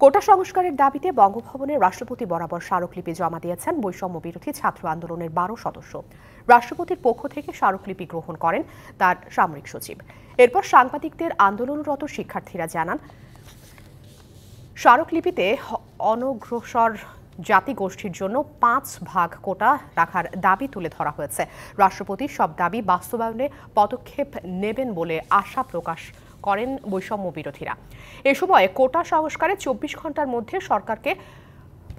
কোটা সংস্কারের দাবিতে বঙ্গভবনে রাষ্ট্রপতি বরাবর স্মারকলিপি জমা দিয়েছেন বৈষম্য বিরোধী ছাত্র আন্দোলনের 12 সদস্য। রাষ্ট্রপতির পক্ষ থেকে স্মারকলিপি গ্রহণ করেন তার সামরিক সচিব। এরপর সাংবাদিকদের আন্দোলনরত শিক্ষার্থীরা জানান, স্মারকলিপিতে অনগ্রসর জাতিগোষ্ঠীর জন্য 5 ভাগ কোটা রাখার দাবি তুলে ধরা হয়েছে। রাষ্ট্রপতি সব দাবি বাস্তবায়নে পদক্ষেপ নেবেন বলে আশা প্রকাশ করেন বৈষম্য বিরোধীরা। এ সময় কোটা সংস্কারে 24 ঘন্টার মধ্যে সরকারকে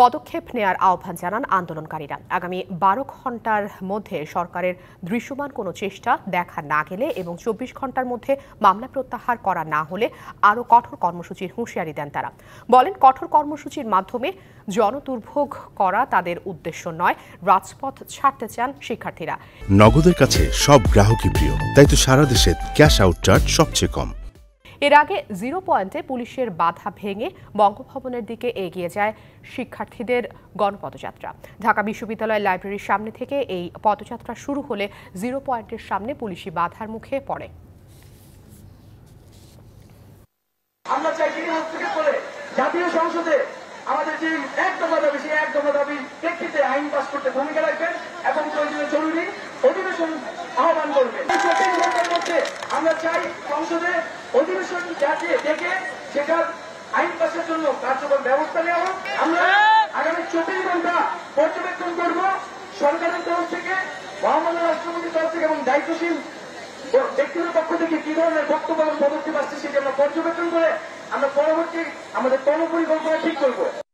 পদক্ষেপ নেয়ার আহ্বান জানান আন্দোলনকারীরা। আগামী 12 ঘন্টার মধ্যে সরকারের দৃশ্যমান কোনো চেষ্টা দেখা না গেলে এবং 24 ঘন্টার মধ্যে মামলা প্রত্যাহার করা না হলে আরও কঠোর কর্মসূচির হুঁশিয়ারি দেন তারা। বলেন, কঠোর কর্মসূচির মাধ্যমে জনদুর্ভোগ করা তাদের উদ্দেশ্য নয়, রাজপথ ছাড়তে চান শিক্ষার্থীরা। নগদের কাছে সব গ্রাহকই প্রিয়, তাই তো সারা দেশে ক্যাশ আউট চার্জ সবচেয়ে কম। এর আগে 0 পয়েন্টে পুলিশের বাধা ভেঙে বঙ্গভবনের দিকে এগিয়ে যায় শিক্ষার্থীদের গণপদযাত্রা। ঢাকা বিশ্ববিদ্যালয় লাইব্রেরির সামনে থেকে এই পদযাত্রা শুরু হলে 0 পয়েন্টের সামনে পুলিশি বাধার মুখে পড়ে। আমরা চাই তিনি হস্তক্ষেপ করে জাতীয় সংসদে আমাদের যে এক দফা দাবি, সেই এক দফা দাবি প্রেক্ষিতে আইন পাস করতে ভূমিকা রাখবেন এবং প্রয়োজনীয় জরুরি অধিবেশন আহ্বান করবেন। 24 ঘন্টার মধ্যে আমরা চাই সংসদে অধিবেশন ডেকে সেটার আইন পাসের জন্য কার্যকর ব্যবস্থা নেওয়া হোক। আমরা আগামী 24 ঘন্টা পর্যবেক্ষণ করব সরকারের তরফ থেকে, মহামান্য রাষ্ট্রপতির তরফ থেকে এবং দায়িত্বশীল ব্যক্তিদের পক্ষ থেকে কি ধরনের বক্তব্য এবং পদক্ষেপ আসছে সেটি আমরা পর্যবেক্ষণ করে আমরা পরবর্তী আমাদের কর্মপরিকল্পনা ঠিক করব।